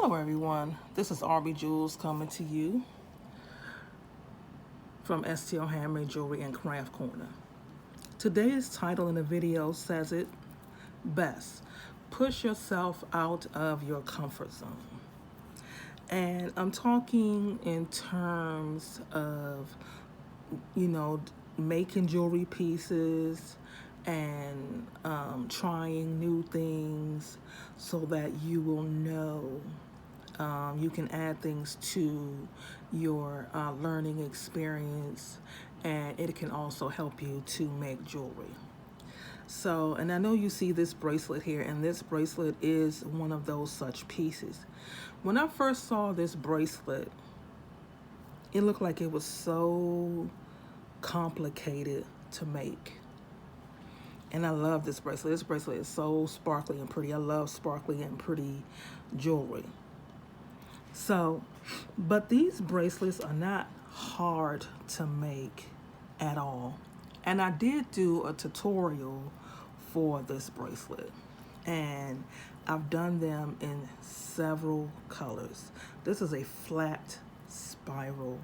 Hello everyone, this is RB Jewels coming to you from STL Handmade Jewelry and Craft Corner. Today's title in the video says it best. Push yourself out of your comfort zone. And I'm talking in terms of, making jewelry pieces and trying new things so that you will know you can add things to your learning experience, and it can also help you to make jewelry. So, and I know you see this bracelet here, and this bracelet is one of those such pieces. When I first saw this bracelet, it looked like it was so complicated to make. And I love this bracelet. This bracelet is so sparkly and pretty. I love sparkly and pretty jewelry. So, but these bracelets are not hard to make at all. And I did do a tutorial for this bracelet, and I've done them in several colors. This is a flat spiral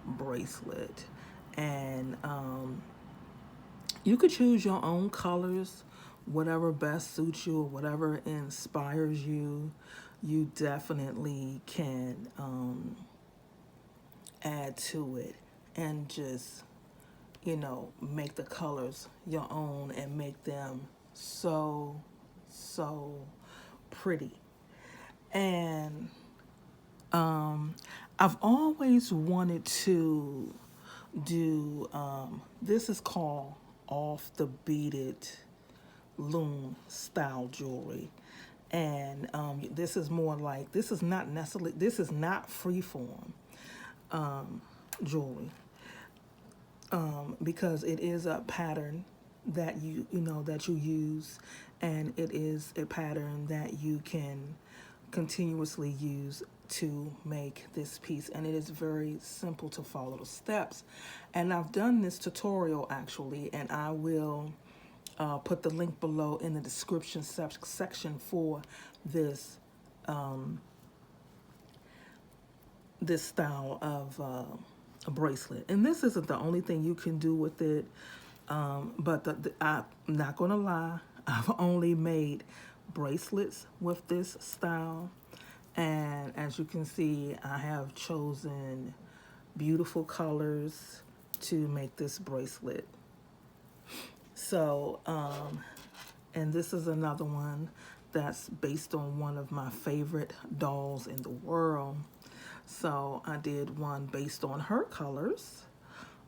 bracelet, and you could choose your own colors, whatever best suits you or whatever inspires you. You definitely can add to it and just, make the colors your own and make them so pretty. And I've always wanted to do, this is called off the beaded loom style jewelry. And this is more like, this is not freeform jewelry, because it is a pattern that you use, and it is a pattern that you can continuously use to make this piece, and it is very simple to follow the steps. And I've done this tutorial actually, and I will put the link below in the description section for this this style of a bracelet. And this isn't the only thing you can do with it, but I'm not gonna lie, I've only made bracelets with this style, and as you can see, I have chosen beautiful colors to make this bracelet. So, and this is another one that's based on one of my favorite dolls in the world. So I did one based on her colors,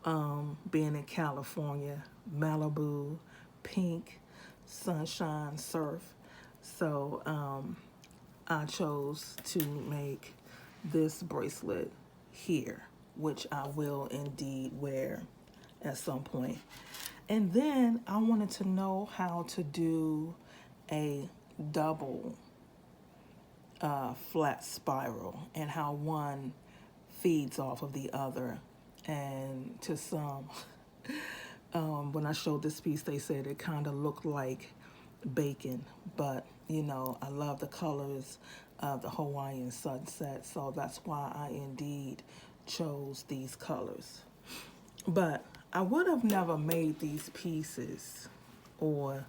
being in California, Malibu, pink, sunshine, surf. So I chose to make this bracelet here, which I will indeed wear at some point. And then I wanted to know how to do a double flat spiral, and how one feeds off of the other. And to some, when I showed this piece, they said it kind of looked like bacon, but I love the colors of the Hawaiian sunset, so that's why I indeed chose these colors. But I would have never made these pieces or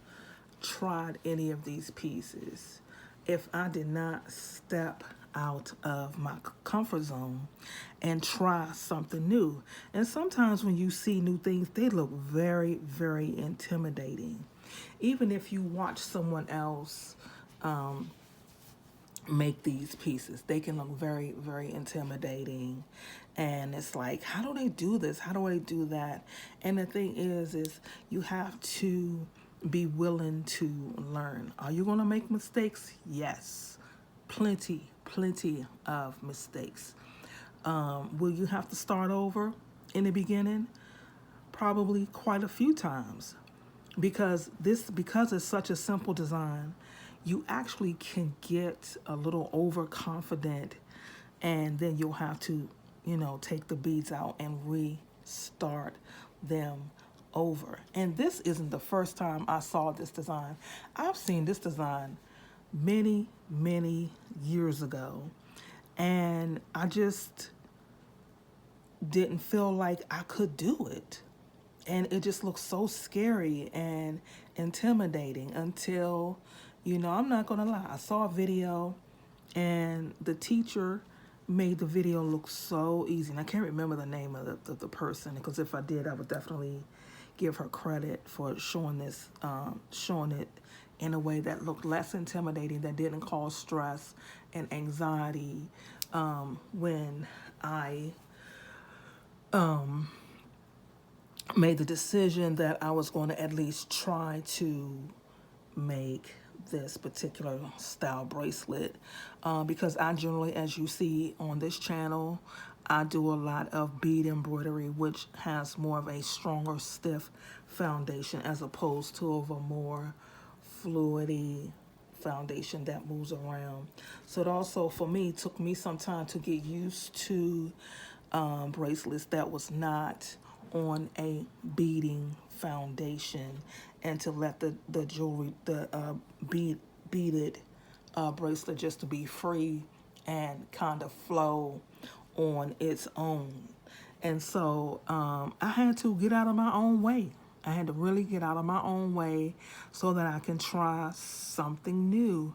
tried any of these pieces if I did not step out of my comfort zone and try something new. And sometimes when you see new things, they look very, very intimidating. Even if you watch someone else make these pieces, they can look very, very intimidating. And it's like, how do they do this? How do I do that? And the thing is you have to be willing to learn. Are you going to make mistakes? Yes. Plenty of mistakes. Will you have to start over in the beginning? Probably quite a few times. Because it's such a simple design, you actually can get a little overconfident, and then you'll have to, take the beads out and restart them over. And this isn't the first time I saw this design. I've seen this design many years ago, and I just didn't feel like I could do it. And it just looked so scary and intimidating until, I'm not going to lie, I saw a video and the teacher made the video look so easy. And I can't remember the name of the person, because if I did, I would definitely give her credit for showing it in a way that looked less intimidating, that didn't cause stress and anxiety when I made the decision that I was going to at least try to make this particular style bracelet, because I generally, as you see on this channel, I do a lot of bead embroidery, which has more of a stronger, stiff foundation as opposed to of a more fluidy foundation that moves around. So it also, for me, took me some time to get used to bracelets that was not on a beading foundation, and to let the jewelry, the beaded bracelet, just to be free and kind of flow on its own. And so I had to get out of my own way. I had to really get out of my own way so that I can try something new,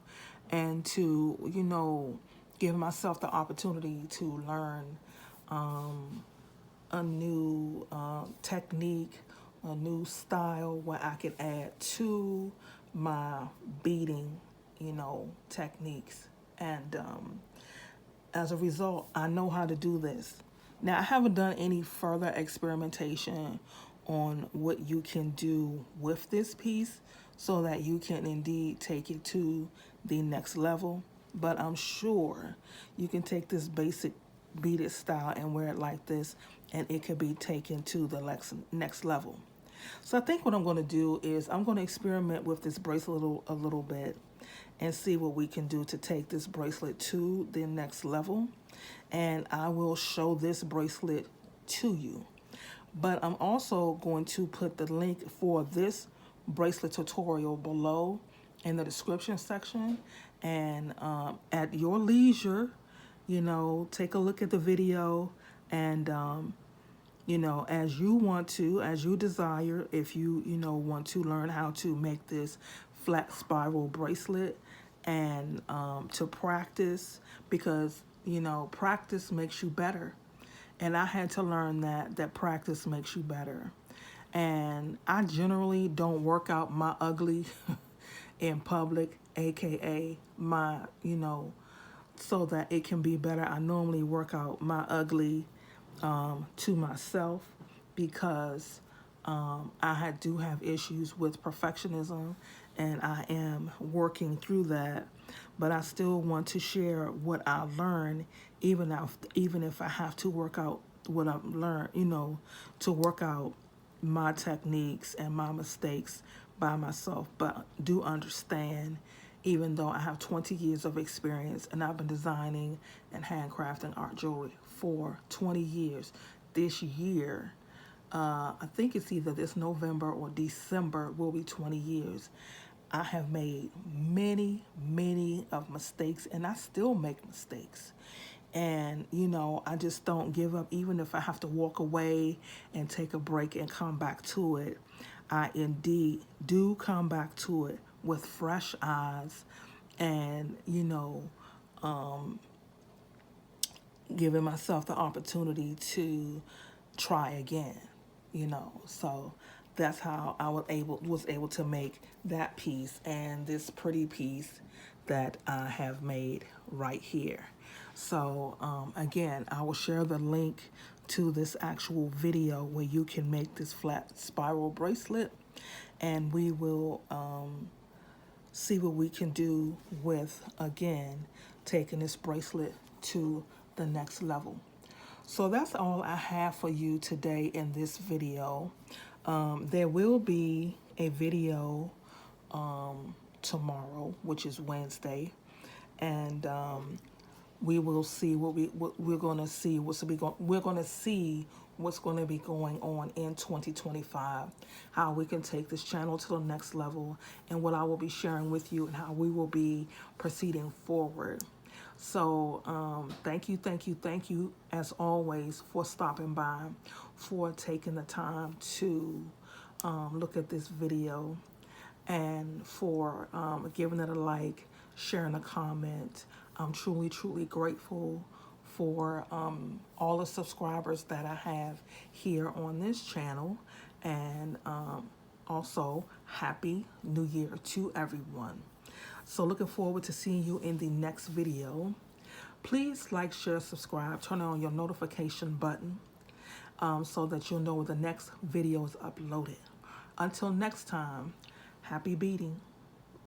and to, give myself the opportunity to learn a new technique, a new style where I could add to my beading, techniques. And as a result, I know how to do this. Now, I haven't done any further experimentation on what you can do with this piece so that you can indeed take it to the next level. But I'm sure you can take this basic beaded style and wear it like this, and it could be taken to the next level. So I think what I'm going to do is I'm going to experiment with this bracelet a little bit and see what we can do to take this bracelet to the next level. And I will show this bracelet to you. But I'm also going to put the link for this bracelet tutorial below in the description section. And at your leisure, take a look at the video, and as you want to, as you desire, if you want to learn how to make this flat spiral bracelet, and to practice, because practice makes you better. And I had to learn that practice makes you better. And I generally don't work out my ugly in public, aka my, so that it can be better. I normally work out my ugly to myself, because do have issues with perfectionism, and I am working through that. But I still want to share what I learned, even if I have to work out what I've learned, to work out my techniques and my mistakes by myself. But do understand, even though I have 20 years of experience and I've been designing and handcrafting art jewelry for 20 years, this year, I think it's either this November or December will be 20 years. I have made many, many of mistakes, and I still make mistakes. And, I just don't give up. Even if I have to walk away and take a break and come back to it, I indeed do come back to it with fresh eyes, and, giving myself the opportunity to try again, So that's how I was able to make that piece and this pretty piece that I have made right here. So again, I will share the link to this actual video where you can make this flat spiral bracelet, and we will see what we can do with, again, taking this bracelet to the next level. So that's all I have for you today in this video. There will be a video tomorrow, which is Wednesday, and we will see we're going to see we're going to see what's going to be going on in 2025, how we can take this channel to the next level, and what I will be sharing with you, and how we will be proceeding forward. So thank you, as always, for stopping by, for taking the time to look at this video, and for giving it a like, sharing a comment. I'm truly, truly grateful for all the subscribers that I have here on this channel. And also, Happy New Year to everyone. So looking forward to seeing you in the next video. Please like, share, subscribe, turn on your notification button so that you'll know when the next video is uploaded. Until next time, happy beading.